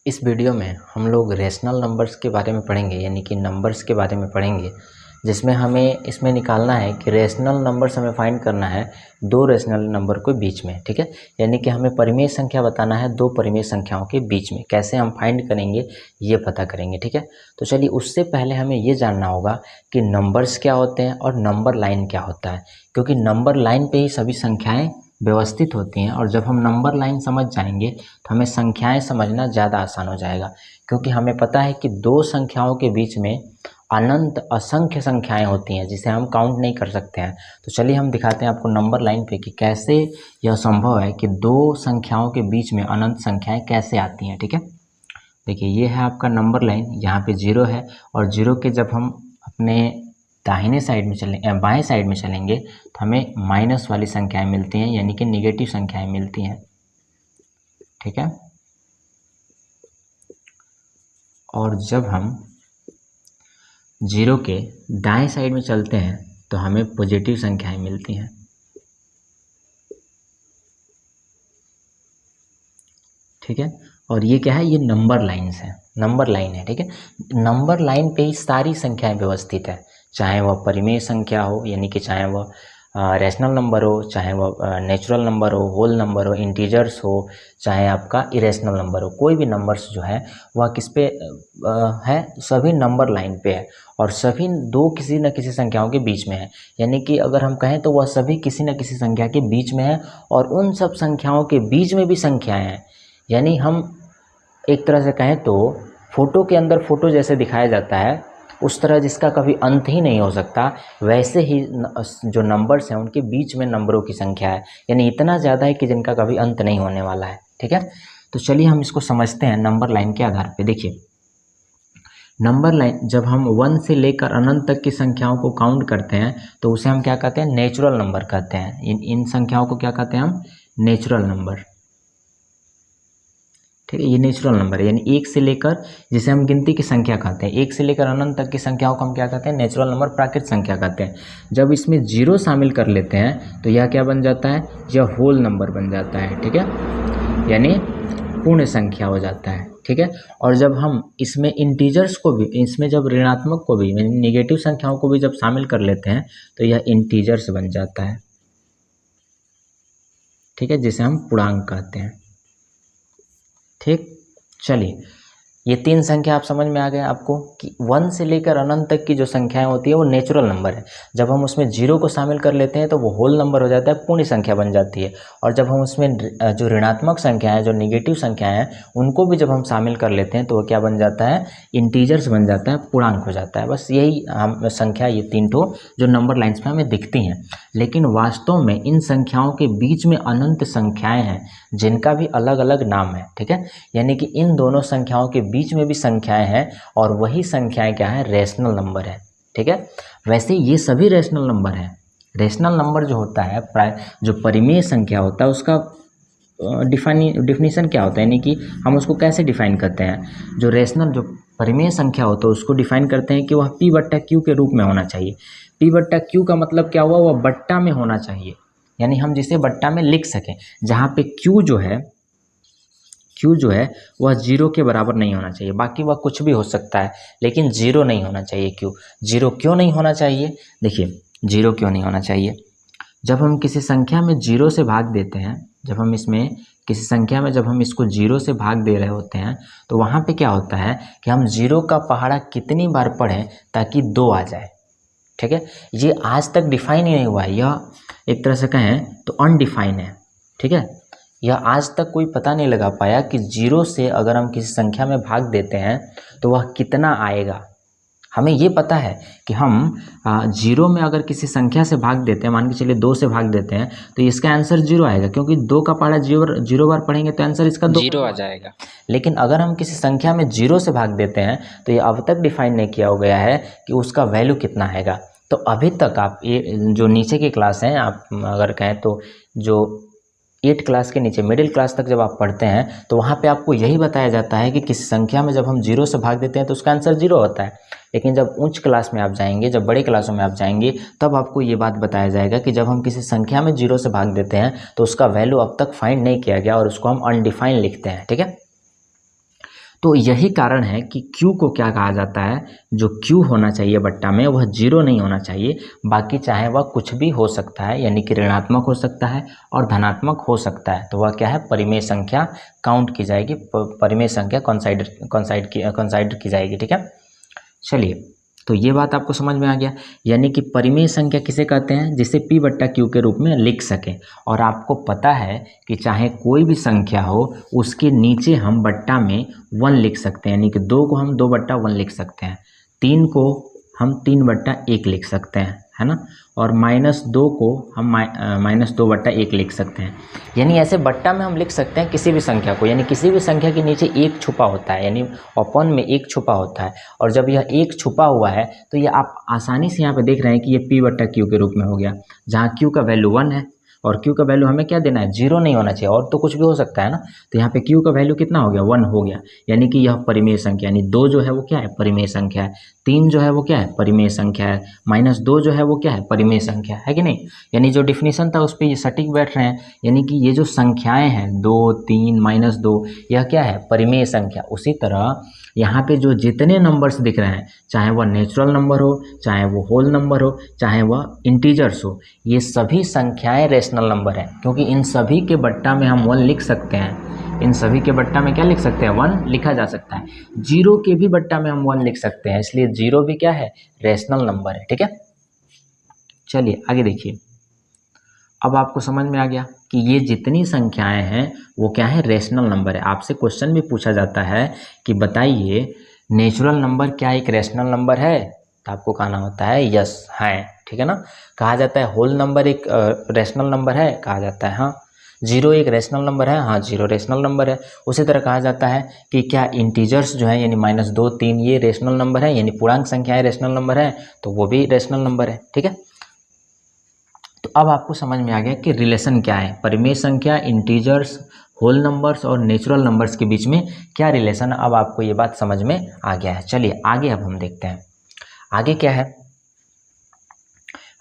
इस वीडियो में हम लोग रेशनल नंबर्स के बारे में पढ़ेंगे, यानी कि नंबर्स के बारे में पढ़ेंगे, जिसमें हमें इसमें निकालना है कि रेशनल नंबर्स हमें फाइंड करना है दो रेशनल नंबर के बीच में। ठीक है, यानी कि हमें परिमेय संख्या बताना है दो परिमेय संख्याओं के बीच में। कैसे हम फाइंड करेंगे ये पता करेंगे। ठीक है, तो चलिए उससे पहले हमें ये जानना होगा कि नंबर्स क्या होते हैं और नंबर लाइन क्या होता है, क्योंकि नंबर लाइन पे ही सभी संख्याएँ व्यवस्थित होती हैं। और जब हम नंबर लाइन समझ जाएंगे तो हमें संख्याएं समझना ज़्यादा आसान हो जाएगा, क्योंकि हमें पता है कि दो संख्याओं के बीच में अनंत असंख्य संख्याएं होती हैं जिसे हम काउंट नहीं कर सकते हैं। तो चलिए हम दिखाते हैं आपको नंबर लाइन पे कि कैसे यह संभव है कि दो संख्याओं के बीच में अनंत संख्याएं कैसे आती हैं। ठीक है, देखिए ये है आपका नंबर लाइन, यहाँ पे जीरो है और जीरो के जब हम अपने दाहिने साइड में चलेंगे, बाएं साइड में चलेंगे तो हमें माइनस वाली संख्याएं मिलती हैं, यानी कि निगेटिव संख्याएं मिलती हैं। ठीक है, और जब हम जीरो के दाएं साइड में चलते हैं तो हमें पॉजिटिव संख्याएं मिलती हैं। ठीक है, और ये क्या है, ये नंबर लाइन्स है, नंबर लाइन है। ठीक है, नंबर लाइन पे ही सारी संख्याएं व्यवस्थित है, चाहे वह परिमेय संख्या हो, यानी कि चाहे वह रैशनल नंबर हो, चाहे वह नेचुरल नंबर हो, होल नंबर हो, इंटीजर्स हो, चाहे आपका इरेशनल नंबर हो। कोई भी नंबर्स जो है वह किस पे है, सभी नंबर लाइन पे है और सभी दो किसी न किसी संख्याओं के बीच में है। यानी कि अगर हम कहें तो वह सभी किसी न किसी संख्या के बीच में है और उन सब संख्याओं के बीच में भी संख्याएं हैं। यानी हम एक तरह से कहें तो फोटो के अंदर फोटो जैसे दिखाया जाता है उस तरह जिसका कभी अंत ही नहीं हो सकता, वैसे ही जो नंबर्स हैं उनके बीच में नंबरों की संख्या है, यानी इतना ज़्यादा है कि जिनका कभी अंत नहीं होने वाला है। ठीक है, तो चलिए हम इसको समझते हैं नंबर लाइन के आधार पे। देखिए नंबर लाइन, जब हम 1 से लेकर अनंत तक की संख्याओं को काउंट करते हैं तो उसे हम क्या कहते हैं, नेचुरल नंबर कहते हैं। इन संख्याओं को क्या कहते हैं हम, नेचुरल नंबर। ठीक है, ये नेचुरल नंबर है, यानी 1 से लेकर, जिसे हम गिनती की संख्या कहते हैं, 1 से लेकर अनंत तक की संख्याओं को हम क्या कहते हैं, नेचुरल नंबर, प्राकृत संख्या कहते हैं। जब इसमें जीरो शामिल कर लेते हैं तो यह क्या बन जाता है, यह होल नंबर बन जाता है। ठीक है, यानी पूर्ण संख्या हो जाता है। ठीक है, और जब हम इसमें इंटीजर्स को भी, इसमें जब ऋणात्मक को भी, यानी निगेटिव संख्याओं को भी जब शामिल कर लेते हैं तो यह इंटीजर्स बन जाता है। ठीक है, जिसे हम पूर्णांक कहते हैं। ठीक, चलिए ये तीन संख्या आप समझ में आ गए आपको कि 1 से लेकर अनंत तक की जो संख्याएं होती है वो नेचुरल नंबर है। जब हम उसमें जीरो को शामिल कर लेते हैं तो वो होल नंबर हो जाता है, पूर्ण संख्या बन जाती है। और जब हम उसमें जो ऋणात्मक संख्या है, जो निगेटिव संख्याएं हैं, उनको भी जब हम शामिल कर लेते हैं तो वो क्या बन जाता है, इंटीजर्स बन जाता है, पूर्णांक हो जाता है। बस यही हम संख्या, ये तीन ठो जो नंबर लाइन्स में हमें दिखती हैं। लेकिन वास्तव में इन संख्याओं के बीच में अनंत संख्याएँ हैं जिनका भी अलग अलग नाम है। ठीक है, यानी कि इन दोनों संख्याओं के बीच में भी संख्याएं हैं और वही संख्याएं क्या है, रेशनल नंबर है। ठीक है, वैसे ये सभी रेशनल नंबर हैं। रेशनल नंबर जो होता है, जो परिमेय संख्या होता है, उसका डिफिनीशन क्या होता है, यानी कि हम उसको कैसे डिफाइन करते हैं। जो रेशनल, जो परिमेय संख्या होता है उसको डिफाइन करते हैं कि वह P/Q के रूप में होना चाहिए। P/Q का मतलब क्या हुआ, वह बट्टा में होना चाहिए, यानी हम जिसे बट्टा में लिख सकें, जहाँ पे Q जो है वह जीरो के बराबर नहीं होना चाहिए। बाकी वह कुछ भी हो सकता है लेकिन जीरो नहीं होना चाहिए। जीरो क्यों नहीं होना चाहिए, देखिए जीरो क्यों नहीं होना चाहिए। जब हम किसी संख्या में जीरो से भाग देते हैं, जब हम इसमें किसी संख्या में जब हम इसको जीरो से भाग दे रहे होते हैं तो वहाँ पे क्या होता है कि हम जीरो का पहाड़ा कितनी बार पढ़ें ताकि 2 आ जाए। ठीक है, ये आज तक डिफाइन ही नहीं हुआ है, यह एक तरह से कहें तो अनडिफाइन है। ठीक है, यह आज तक कोई पता नहीं लगा पाया कि जीरो से अगर हम किसी संख्या में भाग देते हैं तो वह कितना आएगा। हमें ये पता है कि हम जीरो में अगर किसी संख्या से भाग देते हैं, मान के चलिए 2 से भाग देते हैं तो इसका आंसर जीरो आएगा, क्योंकि 2 का पहाड़ा जीरो बार पढ़ेंगे तो आंसर इसका 2 जीरो आ जाएगा। लेकिन अगर हम किसी संख्या में जीरो से भाग देते हैं तो ये अब तक डिफाइन नहीं किया गया है कि उसका वैल्यू कितना आएगा। तो अभी तक आप ये जो नीचे की क्लास हैं, आप अगर कहें तो जो 8 क्लास के नीचे मिडिल क्लास तक जब आप पढ़ते हैं तो वहाँ पे आपको यही बताया जाता है कि किसी संख्या में जब हम जीरो से भाग देते हैं तो उसका आंसर जीरो होता है। लेकिन जब उच्च क्लास में आप जाएंगे, जब बड़े क्लासों में आप जाएंगे, तब आपको ये बात बताया जाएगा कि जब हम किसी संख्या में जीरो से भाग देते हैं तो उसका वैल्यू अब तक फाइंड नहीं किया गया और उसको हम अनडिफाइंड लिखते हैं। ठीक है, तो यही कारण है कि Q को क्या कहा जाता है, जो Q होना चाहिए बट्टा में वह 0 नहीं होना चाहिए, बाकी चाहे वह कुछ भी हो सकता है, यानी कि ऋणात्मक हो सकता है और धनात्मक हो सकता है, तो वह क्या है, परिमेय संख्या काउंट की जाएगी, परिमेय संख्या कंसाइडर की जाएगी। ठीक है, चलिए, तो ये बात आपको समझ में आ गया। यानी कि परिमेय संख्या किसे कहते हैं, जिसे P बट्टा Q के रूप में लिख सकें। और आपको पता है कि चाहे कोई भी संख्या हो उसके नीचे हम बट्टा में 1 लिख सकते हैं, यानी कि 2 को हम 2 बट्टा 1 लिख सकते हैं, 3 को हम 3 बट्टा 1 लिख सकते हैं, है ना, और -2 को हम -2 बट्टा 1 लिख सकते हैं। यानी ऐसे बट्टा में हम लिख सकते हैं किसी भी संख्या को, यानी किसी भी संख्या के नीचे 1 छुपा होता है, यानी ओपन में 1 छुपा होता है, और जब यह 1 छुपा हुआ है तो ये आप आसानी से यहाँ पे देख रहे हैं कि ये P बट्टा Q के रूप में हो गया, जहाँ Q का वैल्यू 1 है और Q का वैल्यू हमें क्या देना है, 0 नहीं होना चाहिए, और तो कुछ भी हो सकता है ना, तो यहाँ पे Q का वैल्यू कितना हो गया, 1 हो गया, यानी कि यह परिमेय संख्या, यानी 2 जो है वो क्या है, परिमेय संख्या है, 3 जो है वो क्या है, परिमेय संख्या है, -2 जो है वो क्या है, परिमेय संख्या है कि नहीं। यानी जो डिफिनीशन था उस पर ये सटीक बैठ रहे हैं, यानी कि ये जो संख्याएं हैं 2, 3, -2, यह क्या है, परिमेय संख्या। उसी तरह यहाँ पे जो जितने नंबर्स दिख रहे हैं, चाहे वह नेचुरल नंबर हो, चाहे वो होल नंबर हो, चाहे वह इंटीजर्स हो, ये सभी संख्याएं रेशनल नंबर हैं, क्योंकि इन सभी के बट्टा में हम 1 लिख सकते हैं। इन सभी के बट्टा में क्या लिख सकते हैं, 1 लिखा जा सकता है। 0 के भी बट्टा में हम 1 लिख सकते हैं, इसलिए 0 भी क्या है, रेशनल नंबर है। ठीक है, चलिए आगे देखिए। अब आपको समझ में आ गया कि ये जितनी संख्याएं हैं वो क्या है, रेशनल नंबर है। आपसे क्वेश्चन भी पूछा जाता है कि बताइए नेचुरल नंबर क्या एक रेशनल नंबर है, तो आपको कहना होता है यस है। ठीक है ना, कहा जाता है होल नंबर एक रेशनल नंबर है, कहा जाता है हाँ। 0 एक रेशनल नंबर है, हाँ 0 रेशनल नंबर है। उसी तरह कहा जाता है कि क्या इंटीजर्स जो है यानी -2, 3 ये रेशनल नंबर है, यानी पूर्णांक संख्याएं रेशनल नंबर है, तो वो भी रेशनल नंबर है। ठीक है, तो अब आपको समझ में आ गया कि रिलेशन क्या है, परिमेय संख्या, इंटीजर्स, होल नंबर्स और नेचुरल नंबर्स के बीच में क्या रिलेशन है। अब आपको ये बात समझ में आ गया है। चलिए आगे अब हम देखते हैं, आगे क्या है,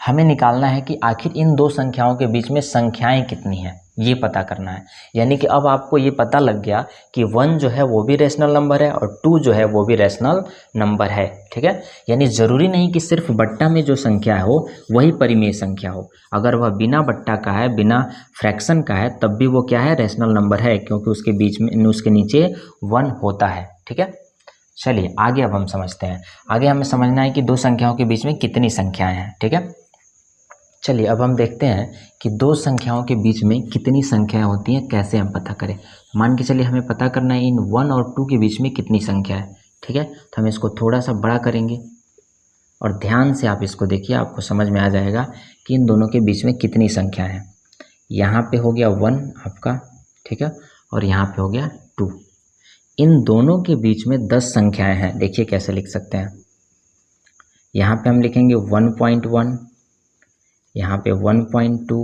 हमें निकालना है कि आखिर इन दो संख्याओं के बीच में संख्याएं कितनी हैं, ये पता करना है। यानी कि अब आपको ये पता लग गया कि 1 जो है वो भी रेशनल नंबर है और 2 जो है वो भी रेशनल नंबर है। ठीक है, यानी ज़रूरी नहीं कि सिर्फ बट्टा में जो संख्या हो वही परिमेय संख्या हो, अगर वह बिना बट्टा का है, बिना फ्रैक्शन का है, तब भी वो क्या है, रेशनल नंबर है, क्योंकि उसके बीच में, उसके नीचे 1 होता है। ठीक है, चलिए आगे अब हम समझते हैं। आगे हमें समझना है कि दो संख्याओं के बीच में कितनी संख्याएं हैं। ठीक है, चलिए अब हम देखते हैं कि दो संख्याओं के बीच में कितनी संख्याएं होती हैं, कैसे हम पता करें। मान के चलिए हमें पता करना है इन 1 और 2 के बीच में कितनी संख्या है। ठीक है, तो हम इसको थोड़ा सा बड़ा करेंगे और ध्यान से आप इसको देखिए, आपको समझ में आ जाएगा कि इन दोनों के बीच में कितनी संख्या है। यहाँ पे हो गया 1 आपका, ठीक है, और यहाँ पे हो गया 2। इन दोनों के बीच में 10 संख्याएं हैं। देखिए कैसे लिख सकते हैं, यहाँ पे हम लिखेंगे 1.1, यहाँ पे 1.2,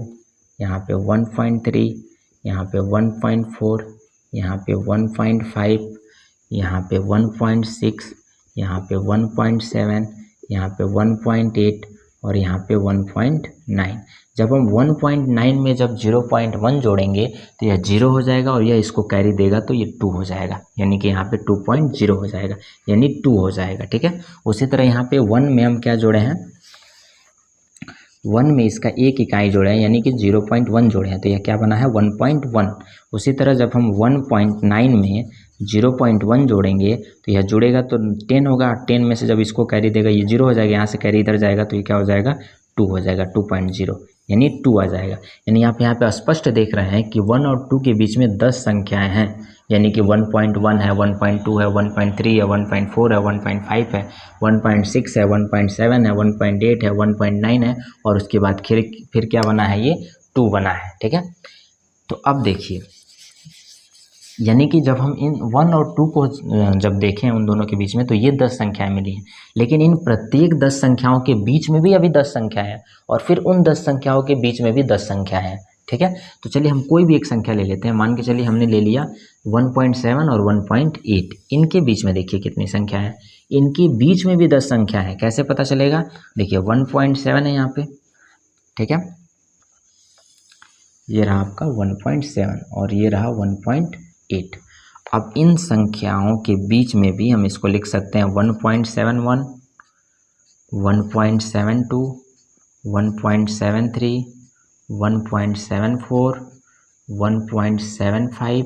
यहाँ पे 1.3, यहाँ पे 1.4, यहाँ पे 1.5, यहाँ पे 1.6, यहाँ पे 1.7, यहाँ पे 1.8 और यहाँ पे 1.9। जब हम 1.9 में जब 0.1 जोड़ेंगे तो यह 0 हो जाएगा और यह इसको कैरी देगा तो ये 2 हो जाएगा, यानी कि यहाँ पे 2.0 हो जाएगा, यानी 2 हो जाएगा। ठीक है, उसी तरह यहाँ पे 1 में हम क्या जोड़े हैं, 1 में इसका 1 इकाई जोड़े हैं, यानी कि 0.1 जोड़े हैं, तो यह क्या बना है, 1.1। उसी तरह जब हम 1.9 में 0.1 जोड़ेंगे तो यह जुड़ेगा तो 10 होगा, 10 में से जब इसको कैरी देगा ये 0 हो जाएगा, यहाँ से कैरी इधर जाएगा तो ये क्या हो जाएगा, 2 हो जाएगा, 2.0, यानी 2 आ जाएगा। यानी आप यहाँ पे स्पष्ट देख रहे हैं कि 1 और 2 के बीच में 10 संख्याएँ हैं, यानी कि 1.1 है, 1.2 है, 1.3 है, 1.4 है, 1.5 है, 1.6 है, 1.7 है, 1.8 है, 1.9 है, और उसके बाद फिर क्या बना है, ये 2 बना है। ठीक है, तो अब देखिए, यानी कि जब हम इन 1 और 2 को जब देखें उन दोनों के बीच में तो ये 10 संख्याएं मिली हैं, लेकिन इन प्रत्येक 10 संख्याओं के बीच में भी अभी 10 संख्याएं हैं और फिर उन 10 संख्याओं के बीच में भी 10 संख्याएं हैं। ठीक है, तो चलिए हम कोई भी एक संख्या ले लेते हैं। मान के चलिए हमने ले लिया 1.7 और 1.8, इनके बीच में देखिए कितनी संख्या है, इनके बीच में भी 10 संख्या है। कैसे पता चलेगा, देखिए 1.7 है यहाँ पे, ठीक है, ये रहा आपका 1.7 और ये रहा 1.8। अब इन संख्याओं के बीच में भी हम इसको लिख सकते हैं 1.71, 1.72, 1.73, 1.74, 1.75,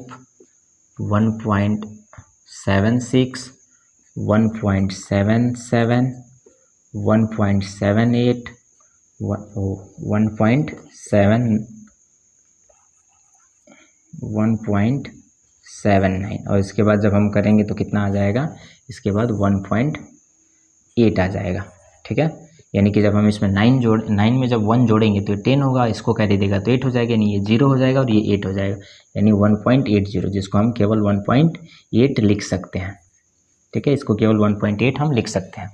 1.76, 1.77, 1.78, 1.79 और इसके बाद जब हम करेंगे तो कितना आ जाएगा, इसके बाद 1.8 आ जाएगा। ठीक है, यानी कि जब हम इसमें 9 में जब 1 जोड़ेंगे तो 10 होगा, इसको कैरी देगा तो 8 हो जाएगा, यानी ये 0 हो जाएगा और ये 8 हो जाएगा, यानी 1.80, जिसको हम केवल 1.8 लिख सकते हैं। ठीक है, इसको केवल 1.8 हम लिख सकते हैं।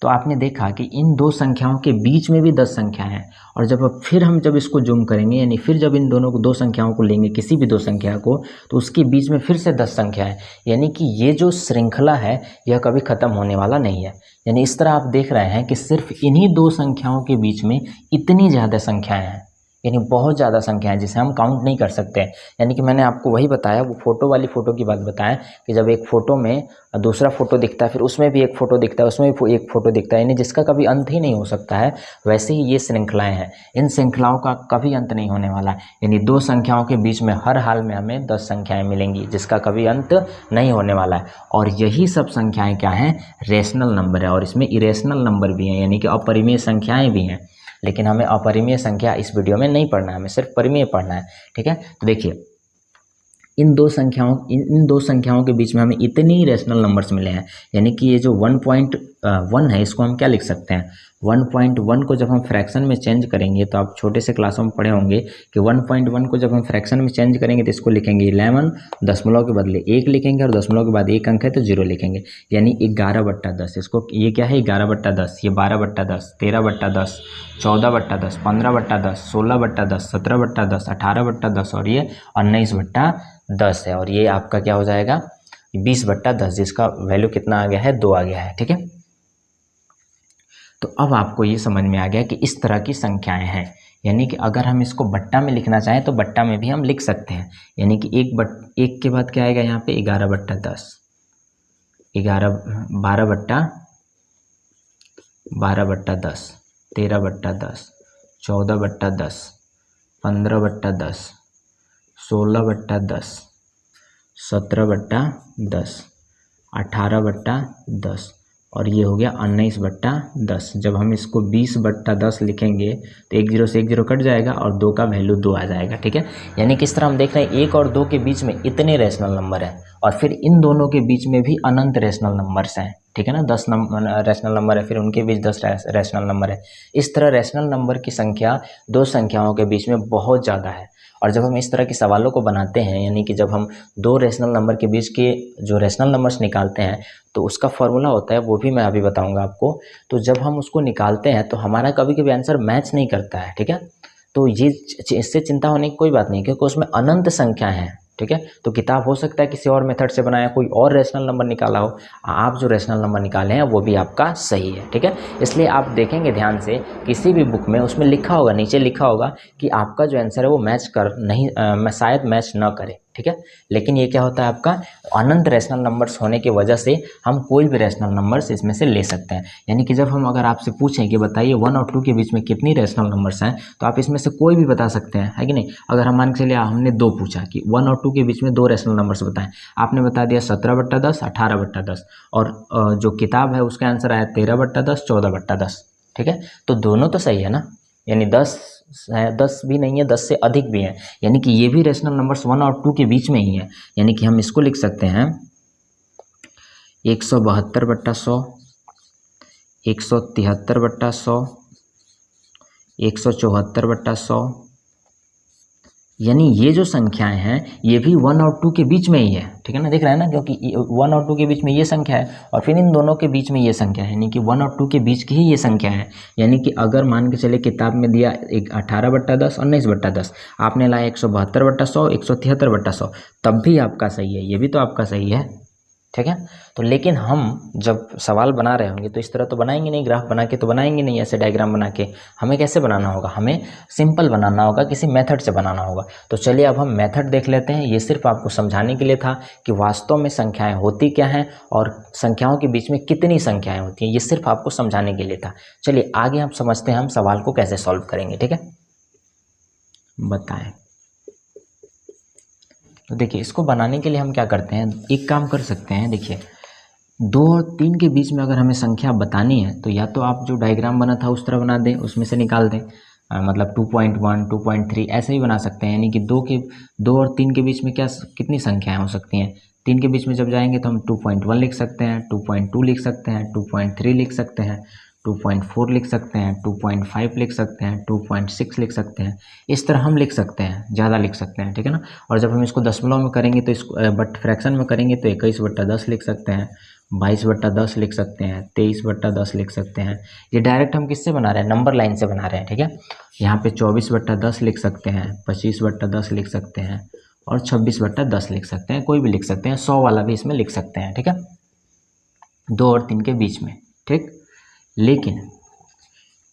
तो आपने देखा कि इन दो संख्याओं के बीच में भी 10 संख्याएं हैं, और फिर हम जब इसको जूम करेंगे, यानी फिर जब इन दोनों को दो संख्याओं को लेंगे, किसी भी दो संख्या को, तो उसके बीच में फिर से 10 संख्या है, यानी कि ये जो श्रृंखला है यह कभी ख़त्म होने वाला नहीं है। यानी इस तरह आप देख रहे हैं कि सिर्फ इन्हीं दो संख्याओं के बीच में इतनी ज़्यादा संख्याएँ हैं, यानी बहुत ज़्यादा संख्या है जिसे हम काउंट नहीं कर सकते। यानी कि मैंने आपको वही बताया, वो फ़ोटो वाली फ़ोटो की बात बताया कि जब एक फ़ोटो में दूसरा फ़ोटो दिखता है, फिर उसमें भी एक फ़ोटो दिखता है, उसमें भी एक फ़ोटो दिखता है, यानी जिसका कभी अंत ही नहीं हो सकता है। वैसे ही ये श्रृंखलाएँ हैं, इन श्रृंखलाओं का कभी अंत नहीं होने वाला है। यानी दो संख्याओं के बीच में हर हाल में हमें 10 संख्याएँ मिलेंगी, जिसका कभी अंत नहीं होने वाला है। और यही सब संख्याएँ क्या हैं, रेशनल नंबर है, और इसमें इरेशनल नंबर भी हैं, यानी कि अपरिमेय संख्याएँ भी हैं। लेकिन हमें अपरिमेय संख्या इस वीडियो में नहीं पढ़ना है, हमें सिर्फ परिमेय पढ़ना है। ठीक है, तो देखिए इन दो संख्याओं के बीच में हमें इतनी रेशनल नंबर्स मिले हैं, यानी कि ये जो 1.1 है, इसको हम क्या लिख सकते हैं, 1.1 को जब हम फ्रैक्शन में चेंज करेंगे, तो आप छोटे से क्लासों में पढ़े होंगे कि 1.1 को जब हम फ्रैक्शन में चेंज करेंगे तो इसको लिखेंगे 11, दशमलव के बदले 1 लिखेंगे, और दशमलव के बाद 1 अंक है तो 0 लिखेंगे, यानी 11/10। इसको ये क्या है, 11/10, ये 12/10, 13/10, 14/10, 15/10, 16/10, 17/10, 18/10 और ये 19/10 है, और ये आपका क्या हो जाएगा, 20/10, जिसका वैल्यू कितना आ गया है, 2 आ गया है। ठीक है, तो अब आपको ये समझ में आ गया कि इस तरह की संख्याएं हैं, यानी कि अगर हम इसको बट्टा में लिखना चाहें तो बट्टा में भी हम लिख सकते हैं, यानी कि एक के बाद क्या आएगा यहाँ पे, 11/10, 12/10, 13/10, 14/10, 15/10, 16/10, 17/10, 18/10 और ये हो गया 19/10। जब हम इसको 20/10 लिखेंगे तो 1 0 से 1 0 कट जाएगा और 2 का वैल्यू 2 आ जाएगा। ठीक है, यानी किस तरह हम देख रहे हैं 1 और 2 के बीच में इतने रेशनल नंबर हैं, और फिर इन दोनों के बीच में भी अनंत रेशनल नंबर्स हैं। ठीक है ना, 10 रेशनल नंबर है, फिर उनके बीच 10 रेशनल नंबर है। इस तरह रेशनल नंबर की संख्या दो संख्याओं के बीच में बहुत ज़्यादा है। और जब हम इस तरह के सवालों को बनाते हैं, यानी कि जब हम दो रेशनल नंबर के बीच के जो रेशनल नंबर्स निकालते हैं, तो उसका फॉर्मूला होता है, वो भी मैं अभी बताऊंगा आपको। तो जब हम उसको निकालते हैं तो हमारा कभी कभी आंसर मैच नहीं करता है। ठीक है, तो ये इससे चिंता होने की कोई बात नहीं, क्योंकि उसमें अनंत संख्या है। ठीक है, तो किताब हो सकता है किसी और मेथड से बनाया, कोई और रेशनल नंबर निकाला हो, आप जो रेशनल नंबर निकाले हैं वो भी आपका सही है। ठीक है, इसलिए आप देखेंगे ध्यान से किसी भी बुक में, उसमें लिखा होगा, नीचे लिखा होगा कि आपका जो आंसर है वो मैच कर नहीं, शायद मैच ना करे। ठीक है, लेकिन ये क्या होता है, आपका अनंत रेशनल नंबर्स होने की वजह से हम कोई भी रेशनल नंबर्स इसमें से ले सकते हैं। यानी कि जब हम अगर आपसे पूछें कि बताइए 1 और 2 के बीच में कितनी रेशनल नंबर्स हैं, तो आप इसमें से कोई भी बता सकते हैं, है कि नहीं। अगर हम मान के चलिए हमने 2 पूछा कि 1 और 2 के बीच में 2 रेशनल नंबर्स बताएं, आपने बता दिया 17/10, 18/10, और जो किताब है उसका आंसर आया 13/10, 14/10। ठीक है, तो दोनों तो सही है ना, यानी 10 भी नहीं है, 10 से अधिक भी है, यानी कि ये भी रेशनल नंबर्स 1 और 2 के बीच में ही है। यानी कि हम इसको लिख सकते हैं 172/100, 173/100, 174/100, यानी ये जो संख्याएं हैं ये भी 1 और 2 के बीच में ही है। ठीक है ना, दिख रहा है ना, क्योंकि 1 और 2 के बीच में ये संख्या है और फिर इन दोनों के बीच में ये संख्या है, यानी कि 1 और 2 के बीच की ही ये संख्या है। यानी कि अगर मान के चले किताब में दिया 18/10, 19/10, आपने लाया 172/100, 173/100, तब भी आपका सही है, ये भी तो आपका सही है। ठीक है। तो लेकिन हम जब सवाल बना रहे होंगे तो इस तरह तो बनाएंगे नहीं, ग्राफ बना के तो बनाएंगे नहीं, ऐसे डायग्राम बना के। हमें कैसे बनाना होगा, हमें सिंपल बनाना होगा, किसी मेथड से बनाना होगा। तो चलिए अब हम मेथड देख लेते हैं। ये सिर्फ आपको समझाने के लिए था कि वास्तव में संख्याएं होती क्या हैं और संख्याओं के बीच में कितनी संख्याएं होती हैं, ये सिर्फ आपको समझाने के लिए था। चलिए आगे हम समझते हैं हम सवाल को कैसे सॉल्व करेंगे। ठीक है, बताएं। तो देखिए इसको बनाने के लिए हम क्या करते हैं, एक काम कर सकते हैं। देखिए 2 और 3 के बीच में अगर हमें संख्या बतानी है तो या तो आप जो डायग्राम बना था उस तरह बना दें, उसमें से निकाल दें, मतलब 2.1 2.3 ऐसे ही बना सकते हैं। यानी कि 2 और 3 के बीच में क्या कितनी संख्याएं हो सकती हैं। 3 के बीच में जब जाएंगे तो हम 2.1 लिख सकते हैं, 2.2 लिख सकते हैं, 2.3 लिख सकते हैं, 2.4 लिख सकते हैं, 2.5 लिख सकते हैं, 2.6 लिख सकते हैं। इस तरह हम लिख सकते हैं, ज़्यादा लिख सकते हैं। ठीक है ना। और जब हम इसको दशमलव में करेंगे तो इसको बट फ्रैक्शन में करेंगे तो 21/10 लिख सकते हैं, 22/10 लिख सकते हैं, 23/10 लिख सकते हैं। ये डायरेक्ट हम किससे बना रहे हैं, नंबर लाइन से बना रहे हैं। ठीक है। यहाँ पे 24/10 लिख सकते हैं, 25/10 लिख सकते हैं और 26/10 लिख सकते हैं, कोई भी लिख सकते हैं। 100 वाला भी इसमें लिख सकते हैं। ठीक है, 2 और 3 के बीच में। ठीक, लेकिन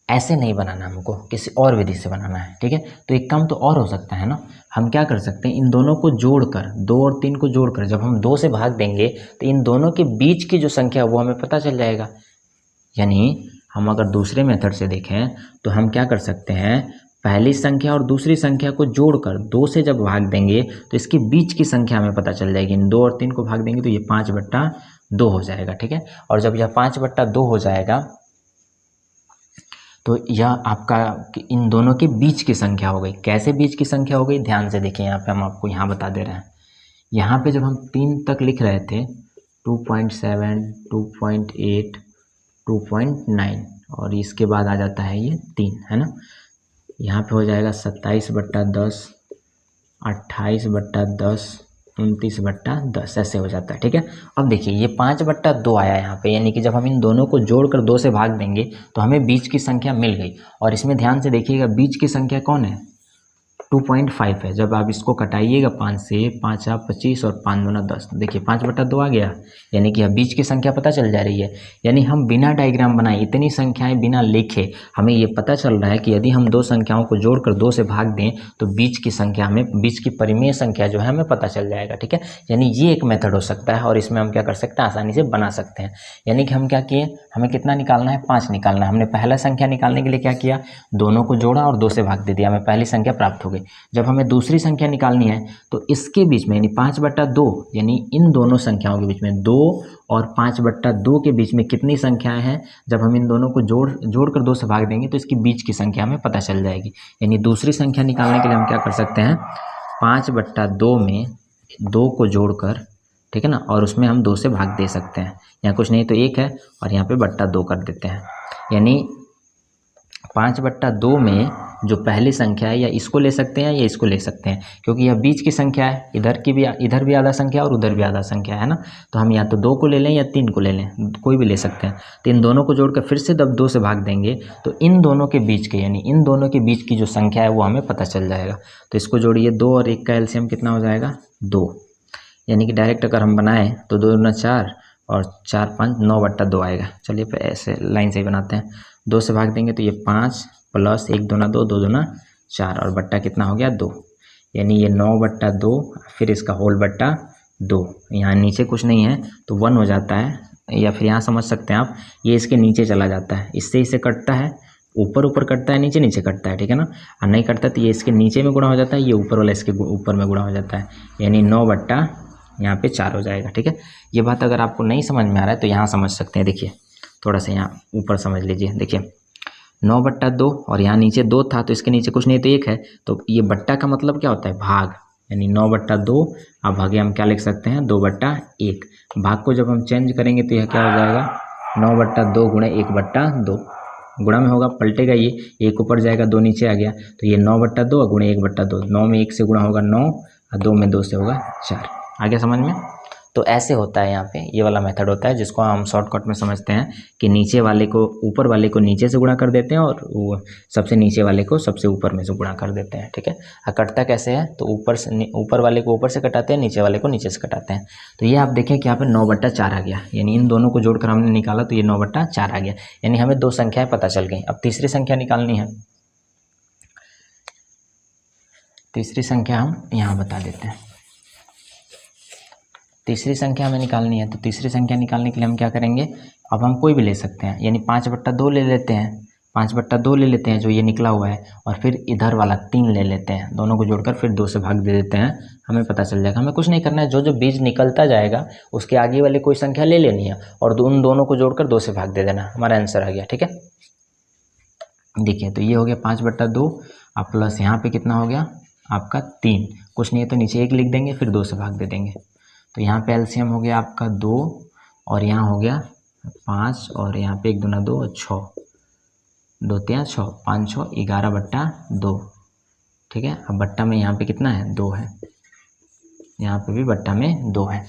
ऐसे नहीं बनाना, हमको किसी और विधि से बनाना है। ठीक है, तो एक काम तो और हो सकता है ना, हम क्या कर सकते हैं, इन दोनों को जोड़कर, 2 और 3 को जोड़कर जब हम 2 से भाग देंगे तो इन दोनों के बीच की जो संख्या है वो हमें पता चल जाएगा। यानी हम अगर दूसरे मेथड से देखें तो हम क्या कर सकते हैं, पहली संख्या और दूसरी संख्या को जोड़कर 2 से जब भाग देंगे तो इसके बीच की संख्या हमें पता चल जाएगी। इन 2 और 3 को भाग देंगे तो ये 5/2 हो जाएगा। ठीक है, और जब यह 5/2 हो जाएगा तो यह आपका इन दोनों के बीच की संख्या हो गई। कैसे बीच की संख्या हो गई, ध्यान से देखिए, यहाँ पे हम आपको यहाँ बता दे रहे हैं। यहाँ पे जब हम 3 तक लिख रहे थे 2.7 2.8 2.9 और इसके बाद आ जाता है ये 3, है ना। यहाँ पे हो जाएगा 27/10 28/10 29/10 ऐसे हो जाता है। ठीक है, अब देखिए ये 5/2 आया यहाँ पे, यानी कि जब हम इन दोनों को जोड़कर 2 से भाग देंगे तो हमें बीच की संख्या मिल गई। और इसमें ध्यान से देखिएगा बीच की संख्या कौन है, 2.5 है। जब आप इसको कटाइएगा 5 से, 5 आप 25 और 5 दूना 10, देखिए 5/2 आ गया, यानी कि अब बीच की संख्या पता चल जा रही है। यानी हम बिना डायग्राम बनाए, इतनी संख्याएं बिना लिखे, हमें ये पता चल रहा है कि यदि हम 2 संख्याओं को जोड़कर 2 से भाग दें तो बीच की संख्या हमें, बीच की परिमेय संख्या जो है हमें पता चल जाएगा। ठीक है, यानी ये एक मेथड हो सकता है और इसमें हम क्या कर सकते हैं, आसानी से बना सकते हैं। यानी कि हम क्या किए, हमें कितना निकालना है, 5 निकालना है। हमने पहला संख्या निकालने के लिए क्या किया, दोनों को जोड़ा और 2 से भाग दे दिया, हमें पहली संख्या प्राप्त हो गई। जब हमें दूसरी संख्या निकालनी है तो इसके बीच में, यानी 5/2, यानी इन दोनों संख्याओं के बीच में, 2 और 5/2 के बीच में कितनी संख्याएं हैं, जब हम इन दोनों को जोड़कर 2 से भाग देंगे तो इसकी बीच की संख्या हमें पता चल जाएगी। यानी दूसरी संख्या निकालने के लिए हम क्या कर सकते हैं, 5/2 में 2 को जोड़कर, ठीक है ना, और उसमें हम 2 से भाग दे सकते हैं। यहाँ कुछ नहीं तो 1 है और यहाँ पे /2 कर देते हैं। यानी 5/2 में जो पहली संख्या है, या इसको ले सकते हैं या इसको ले सकते हैं, क्योंकि यह बीच की संख्या है, इधर भी आधा संख्या और उधर भी आधा संख्या है ना। तो हम या तो 2 को ले लें या 3 को ले लें, कोई भी ले सकते हैं। तो इन दोनों को जोड़कर फिर से जब 2 से भाग देंगे तो इन दोनों के बीच के, यानी इन दोनों के बीच की जो संख्या है वो हमें पता चल जाएगा। तो इसको जोड़िए, 2 और 1 का एलसीएम कितना हो जाएगा, 2। यानी कि डायरेक्ट अगर हम बनाएं तो 2 दूना 4 और 4 5 9/2 आएगा। चलिए फिर ऐसे लाइन से ही बनाते हैं। 2 से भाग देंगे तो ये 5 प्लस 1 दूना 2, 2 दूना 4 और बट्टा कितना हो गया, 2। यानी ये 9/2, फिर इसका होल बट्टा 2। यहाँ नीचे कुछ नहीं है तो 1 हो जाता है, या फिर यहाँ समझ सकते हैं आप, ये इसके नीचे चला जाता है, इससे इसे कटता है, ऊपर ऊपर कटता है, नीचे नीचे कटता है। ठीक है ना, और नहीं कटता तो ये इसके नीचे में गुणा हो जाता है, ये ऊपर वाला इसके ऊपर में गुणा हो जाता है। यानी 9/ यहाँ पे 4 हो जाएगा। ठीक है, ये बात अगर आपको नहीं समझ में आ रहा है तो यहाँ समझ सकते हैं। देखिए थोड़ा सा यहाँ ऊपर समझ लीजिए। देखिए 9/2 और यहाँ नीचे 2 था तो इसके नीचे कुछ नहीं तो 1 है, तो ये बट्टा का मतलब क्या होता है, भाग। यानी 9/2 अब भागे हम क्या लिख सकते हैं, 2/1। भाग को जब हम चेंज करेंगे तो यह क्या हो जाएगा, 9/2 गुणे 1/2, गुणा में होगा, पलटेगा, ये 1 ऊपर जाएगा 2 नीचे आ गया, तो ये 9/2 गुणे 1/2, 9 में 1 से गुणा होगा 9 और 2 में 2 से होगा 4। आ गया समझ में। तो ऐसे होता है यहाँ पे, ये वाला मेथड होता है जिसको हम शॉर्टकट में समझते हैं कि नीचे वाले को ऊपर वाले को नीचे से गुणा कर देते हैं और वो सबसे नीचे वाले को सबसे ऊपर में से गुणा कर देते हैं। ठीक है, कटता कैसे है, तो ऊपर वाले को ऊपर से कटाते हैं, नीचे वाले को नीचे से कटाते हैं। तो ये आप देखें कि यहाँ पे 9/4 आ गया, यानी इन दोनों को जोड़कर हमने निकाला तो ये 9/4 आ गया, यानी हमें 2 संख्याएं पता चल गई। अब तीसरी संख्या निकालनी है, तीसरी संख्या हम यहाँ बता देते हैं। तीसरी संख्या हमें निकालनी है, तो तीसरी संख्या निकालने के लिए हम क्या करेंगे, अब हम कोई भी ले सकते हैं, यानी 5/2 ले लेते हैं, 5/2 ले लेते हैं जो ये निकला हुआ है, और फिर इधर वाला 3 ले लेते हैं, दोनों को जोड़कर फिर 2 से भाग दे देते हैं, हमें पता चल जाएगा। हमें कुछ नहीं करना है, जो जो बीज निकलता जाएगा उसके आगे वाले कोई संख्या ले लेनी है और उन दोनों को जोड़कर 2 से भाग दे देना, हमारा आंसर आ गया। ठीक है, देखिए तो ये हो गया 5/2 अब प्लस यहाँ पे कितना हो गया आपका 3, कुछ नहीं है तो नीचे 1 लिख देंगे, फिर 2 से भाग दे देंगे। तो यहाँ पे एलसीएम हो गया आपका 2 और यहाँ हो गया 5 और यहाँ पे 1 दूना 2 और 6, 2 3 6, 5 6 11/2। ठीक है, अब बट्टा में यहाँ पे कितना है 2 है, यहाँ पे भी बट्टा में 2 है।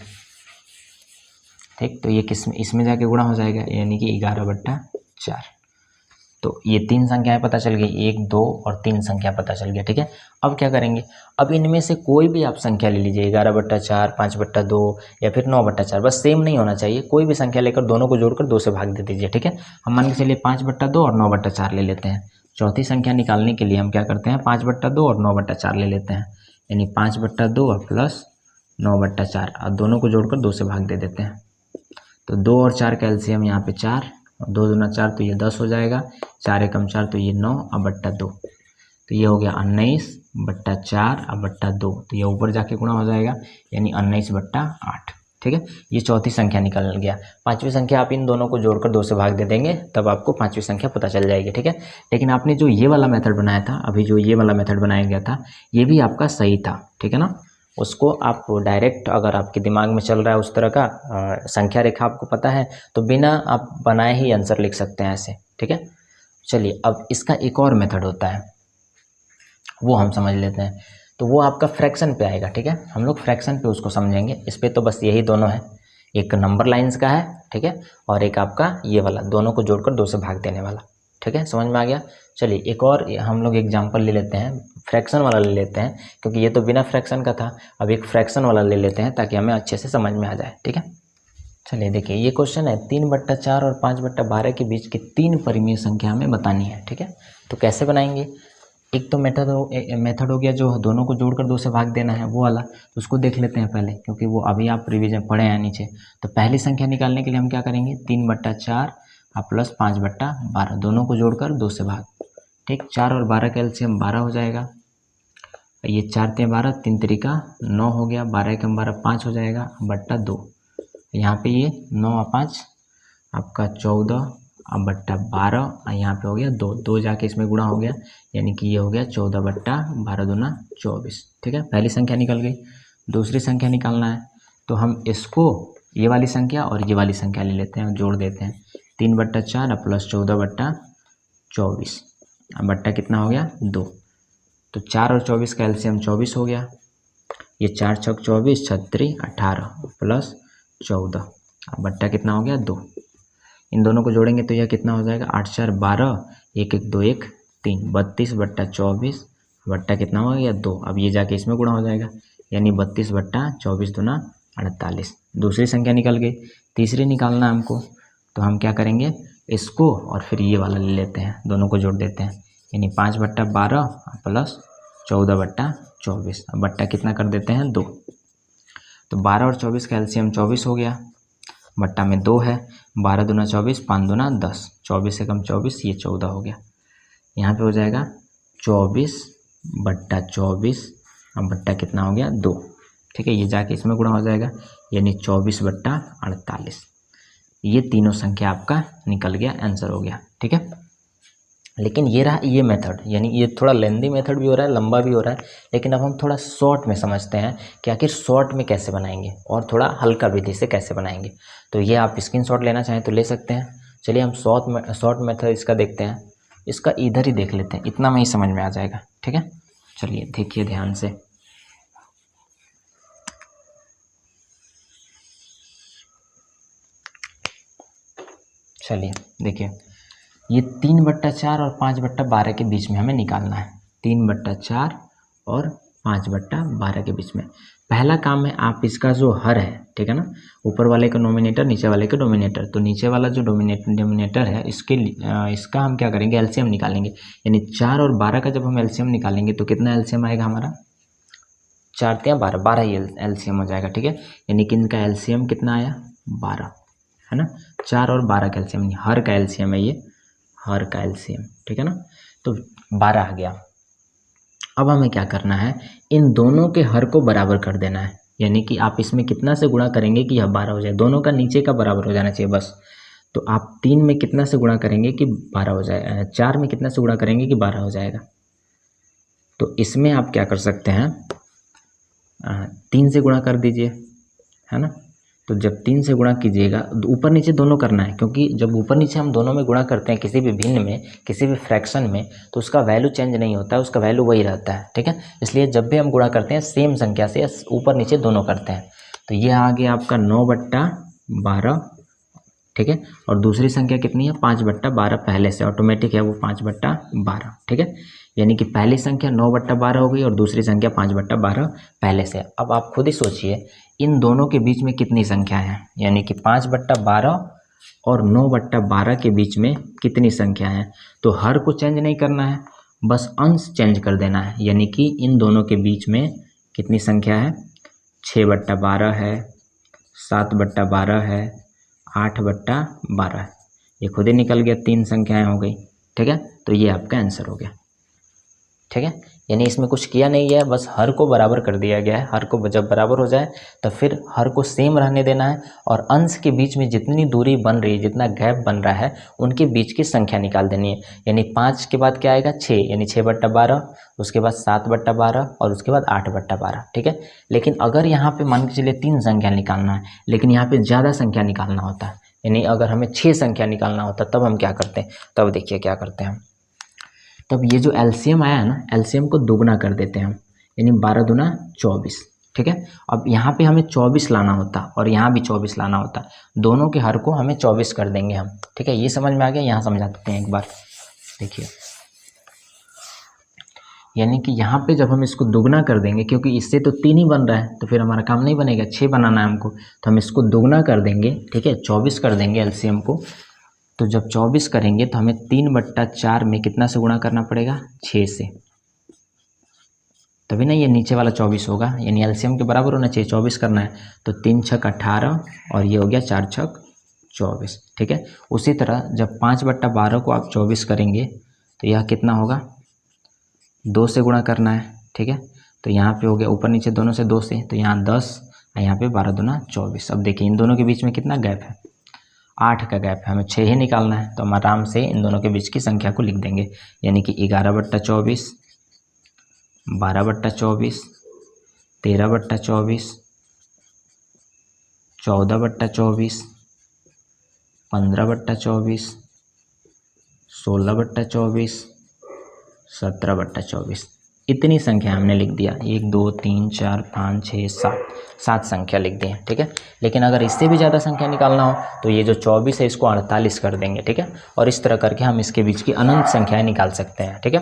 ठीक, तो ये किस में, इसमें जाके गुणा हो जाएगा, यानी कि 11/4। तो ये 3 संख्याएं पता चल गई, 1 2 और 3 संख्या पता चल गया। ठीक है, अब क्या करेंगे, अब इनमें से कोई भी आप संख्या ले लीजिए, 11/4, 5/2 या फिर 9/4, बस सेम नहीं होना चाहिए, कोई भी संख्या लेकर दोनों को जोड़कर 2 से भाग दे दीजिए। ठीक है, हम मान के चलिए 5/2 और 9/4 ले लेते हैं। चौथी संख्या निकालने के लिए हम क्या करते हैं, 5/2 और 9/4 ले लेते हैं, यानी 5/2 प्लस 9/4 और दोनों को जोड़कर 2 से भाग दे देते हैं। तो 2 और 4 का एलसीएम यहाँ पे 4, 2 दूना 4 तो ये 10 हो जाएगा, 4 एकम 4 तो ये 9 अब बट्टा 2, तो ये हो गया 19/4 अब बट्टा 2, तो ये ऊपर जाके गुणा हो जाएगा, यानी 19/8। ठीक है, ये चौथी संख्या निकल गया। पांचवी संख्या आप इन दोनों को जोड़कर 2 से भाग दे देंगे, तब आपको पांचवी संख्या पता चल जाएगी। ठीक है, लेकिन आपने जो ये वाला मेथड बनाया था, अभी जो ये वाला मेथड बनाया गया था, ये भी आपका सही था। ठीक है ना, उसको आप डायरेक्ट अगर आपके दिमाग में चल रहा है उस तरह का संख्या रेखा आपको पता है, तो बिना आप बनाए ही आंसर लिख सकते हैं ऐसे। ठीक है, चलिए अब इसका एक और मेथड होता है, वो हम समझ लेते हैं। तो वो आपका फ्रैक्शन पे आएगा। ठीक है, हम लोग फ्रैक्शन पे उसको समझेंगे। इस पे तो बस यही दोनों है, एक नंबर लाइंस का है, ठीक है, और एक आपका ये वाला, दोनों को जोड़कर 2 से भाग देने वाला। ठीक है, समझ में आ गया। चलिए एक और हम लोग एग्जाम्पल ले लेते हैं, फ्रैक्शन वाला ले लेते हैं, क्योंकि ये तो बिना फ्रैक्शन का था। अब एक फ्रैक्शन वाला ले लेते हैं ताकि हमें अच्छे से समझ में आ जाए। ठीक है, चलिए देखिए ये क्वेश्चन है, 3/4 और 5/12 के बीच की 3 परिमेय संख्या हमें बतानी है। ठीक है, तो कैसे बनाएंगे, एक तो मेथड हो गया जो दोनों को जोड़कर 2 से भाग देना है, वो वाला, तो उसको देख लेते हैं पहले, क्योंकि वो अभी आप रिवीजन पढ़े हैं नीचे। तो पहली संख्या निकालने के लिए हम क्या करेंगे, 3/4 और प्लस 5/12, दोनों को जोड़कर 2 से भाग। ठीक, 4 और 12 का एलसीएम 12 हो जाएगा, ये 4 × 12, 3 × 3 = 9 हो गया, 12 × 12 5 हो जाएगा, बट्टा 2। यहाँ पे ये 9 और 5 आपका 14 अब बट्टा 12 और यहाँ पे हो गया 2, 2 जाके इसमें गुणा हो गया, यानी कि ये हो गया 14/12 दूना 24। ठीक है, पहली संख्या निकल गई। दूसरी संख्या निकालना है, तो हम इसको ये वाली संख्या और ये वाली संख्या ले लेते हैं, जोड़ देते हैं, 3/4 प्लस 14/24 अब बट्टा कितना हो गया 2। तो 4 और 24 का एलसीएम 24 हो गया, ये 4 × 6 = 24, 36 18 प्लस 14 अब बट्टा कितना हो गया 2। इन दोनों को जोड़ेंगे तो यह कितना हो जाएगा, 8 × 4 = 12, 1 1 2 1 3, 32/24 बट्टा कितना हो गया 2। अब ये जाके इसमें गुणा हो जाएगा, यानी 32/24 दूना 48। दूसरी संख्या निकल गई। तीसरी निकालना है हमको, तो हम क्या करेंगे, इसको और फिर ये वाला ले लेते हैं, दोनों को जोड़ देते हैं, यानी 5/12 प्लस 14/24 अब बट्टा कितना कर देते हैं 2। तो 12 और 24 का एलसीएम 24 हो गया, बट्टा में 2 है, 12 दूना 24, 5 दूना 10, 24 एकम 24, ये 14 हो गया, यहाँ पे हो जाएगा 24/24 अब बट्टा कितना हो गया 2। ठीक है, ये जाके इसमें गुणा हो जाएगा, यानी 24/48। ये तीनों संख्या आपका निकल गया, आंसर हो गया। ठीक है, लेकिन ये रहा ये मेथड, यानी ये थोड़ा लेंदी मेथड भी हो रहा है, लंबा भी हो रहा है, लेकिन अब हम थोड़ा शॉर्ट में समझते हैं कि आखिर शॉर्ट में कैसे बनाएंगे और थोड़ा हल्का विधि से कैसे बनाएंगे। तो ये आप स्क्रीनशॉट लेना चाहें तो ले सकते हैं। चलिए हम शॉर्ट मेथड इसका देखते हैं, इसका इधर ही देख लेते हैं, इतना में ही समझ में आ जाएगा। ठीक है, चलिए देखिए ध्यान से। चलिए देखिए, ये 3/4 और 5/12 के बीच में हमें निकालना है। 3/4 और 5/12 के बीच में पहला काम है, आप इसका जो हर है, ठीक है ना, ऊपर वाले का नोमिनेटर, नीचे वाले का डोमिनेटर, तो नीचे वाला जो डोमिनेटर है इसका हम क्या करेंगे, एलसीएम निकालेंगे। यानी 4 और 12 का जब हम एलसीएम निकालेंगे तो कितना एलसीएम आएगा हमारा, 4 3 12, 12 ही एलसीएम हो जाएगा, ठीक है। यानी कि इनका एलसीएम कितना आया, 12, है ना। 4 और 12 का एलसीएम, हर का एलसीएम है ये, हर का एलसीएम, ठीक है ना। तो 12 आ गया। अब हमें क्या करना है, इन दोनों के हर को बराबर कर देना है। यानी कि आप इसमें कितना से गुणा करेंगे कि यह 12 हो जाए, दोनों का नीचे का बराबर हो जाना चाहिए बस। तो आप 3 में कितना से गुणा करेंगे कि 12 हो जाए, 4 में कितना से गुणा करेंगे कि 12 हो जाएगा। तो इसमें आप क्या कर सकते हैं, 3 से गुणा कर दीजिए, है ना। तो जब 3 से गुणा कीजिएगा, ऊपर नीचे दोनों करना है, क्योंकि जब ऊपर नीचे हम दोनों में गुणा करते हैं किसी भी भिन्न में, किसी भी फ्रैक्शन में, तो उसका वैल्यू चेंज नहीं होता है, उसका वैल्यू वही रहता है, ठीक है। इसलिए जब भी हम गुणा करते हैं सेम संख्या से ऊपर नीचे दोनों करते हैं। तो ये आ गया आपका 9/12, ठीक है। और दूसरी संख्या कितनी है, 5/12, पहले से ऑटोमेटिक है वो 5/12, ठीक है। यानी कि पहली संख्या 9/12 हो गई और दूसरी संख्या 5/12 पहले से। अब आप खुद ही सोचिए इन दोनों के बीच में कितनी संख्या है, यानी कि 5/12 और 9/12 के बीच में कितनी संख्या है। तो हर को चेंज नहीं करना है, बस अंश चेंज कर देना है। यानी कि इन दोनों के बीच में कितनी संख्या है, 6/12 है, 7/12 है, 8/12 है। ये खुद ही निकल गया, 3 संख्याएं हो गई, ठीक है। तो ये आपका आंसर हो गया, ठीक है। यानी इसमें कुछ किया नहीं है, बस हर को बराबर कर दिया गया है। हर को जब बराबर हो जाए तो फिर हर को सेम रहने देना है और अंश के बीच में जितनी दूरी बन रही है, जितना गैप बन रहा है, उनके बीच की संख्या निकाल देनी है। यानी 5 के बाद क्या आएगा, 6, यानी 6/12, उसके बाद 7/12 और उसके बाद 8/12, ठीक है। लेकिन अगर यहाँ पे मान के चलिए 3 संख्या निकालना है, लेकिन यहाँ पे ज़्यादा संख्या निकालना होता है, यानी अगर हमें 6 संख्या निकालना होता तब हम क्या करते हैं, तब देखिए क्या करते हैं हम, तब ये जो एलसीएम आया है ना, एलसीएम को दुगना कर देते हैं हम, यानी 12 दूना 24, ठीक है। अब यहाँ पे हमें 24 लाना होता और यहाँ भी 24 लाना होता, दोनों के हर को हमें 24 कर देंगे हम, ठीक है। ये समझ में आ गया, यहाँ समझा देते हैं एक बार, देखिए। यानी कि यहाँ पे जब हम इसको दुगना कर देंगे, क्योंकि इससे तो 3 ही बन रहा है, तो फिर हमारा काम नहीं बनेगा, 6 बनाना है हमको, तो हम इसको दुगना कर देंगे, ठीक है, 24 कर देंगे एलसीएम को। तो जब 24 करेंगे तो हमें 3/4 में कितना से गुणा करना पड़ेगा, 6 से, तभी ना ये नीचे वाला 24 होगा, यानी एलसीएम के बराबर होना चाहिए, 24 करना है। तो 3 छक 18 और ये हो गया 4 छक 24, ठीक है। उसी तरह जब 5/12 को आप 24 करेंगे तो यह कितना होगा, 2 से गुणा करना है, ठीक है। तो यहाँ पे हो गया ऊपर नीचे दोनों से 2 से, तो यहाँ 10 और यहाँ पे 12 दूना 24। अब देखिए इन दोनों के बीच में कितना गैप है, 8 का गैप है, हमें 6 ही निकालना है। तो हम आराम से इन दोनों के बीच की संख्या को लिख देंगे, यानी कि 11/24, 12/24, 13/24, 14/24, 15/24, 16/24, 17/24। इतनी संख्या हमने लिख दिया, 1 2 3 4 5 6 7 संख्या लिख दी है, ठीक है। लेकिन अगर इससे भी ज़्यादा संख्या निकालना हो तो ये जो 24 है इसको 48 कर देंगे, ठीक है। और इस तरह करके हम इसके बीच की अनंत संख्याएं निकाल सकते हैं, ठीक है।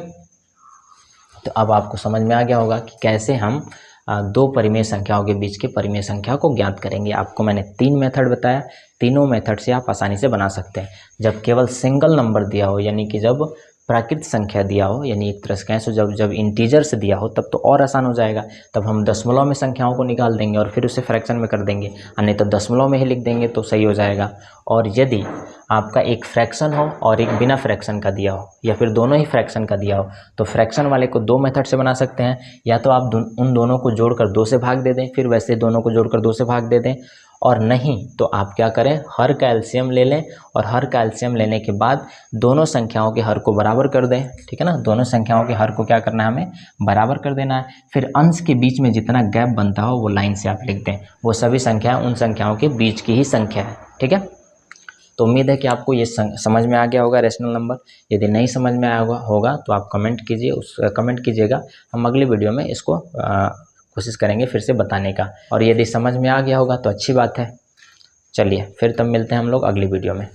तो अब आपको समझ में आ गया होगा कि कैसे हम दो परिमेय संख्याओं के बीच के परिमेय संख्या को ज्ञात करेंगे। आपको मैंने 3 मेथड बताया, तीनों मेथड से आप आसानी से बना सकते हैं। जब केवल सिंगल नंबर दिया हो, यानी कि जब प्राकृत संख्या दिया हो, यानी एक तरह से कहें तो जब इंटीजर से दिया हो तब तो और आसान हो जाएगा। तब हम दशमलव में संख्याओं को निकाल देंगे और फिर उसे फ्रैक्शन में कर देंगे, नहीं तो दशमलव में ही लिख देंगे तो सही हो जाएगा। और यदि आपका एक फ्रैक्शन हो और एक बिना फ्रैक्शन का दिया हो, या फिर दोनों ही फ्रैक्शन का दिया हो, तो फ्रैक्शन वाले को 2 मेथड से बना सकते हैं। या तो आप उन दोनों को जोड़कर 2 से भाग दे दें, फिर वैसे दोनों को जोड़कर 2 से भाग दे दें, और नहीं तो आप क्या करें, हर का एलसीएम ले लें और हर का एलसीएम लेने के बाद दोनों संख्याओं के हर को बराबर कर दें, ठीक है ना। दोनों संख्याओं के हर को क्या करना है, हमें बराबर कर देना है। फिर अंश के बीच में जितना गैप बनता हो वो लाइन से आप लिख दें, वो सभी संख्याएं उन संख्याओं के बीच की ही संख्या है, ठीक है। तो उम्मीद है कि आपको ये समझ में आ गया होगा रेशनल नंबर। यदि नहीं समझ में आया होगा तो आप कमेंट कीजिएगा, हम अगले वीडियो में इसको कोशिश करेंगे फिर से बताने का। और यदि समझ में आ गया होगा तो अच्छी बात है। चलिए फिर तब मिलते हैं हम लोग अगली वीडियो में।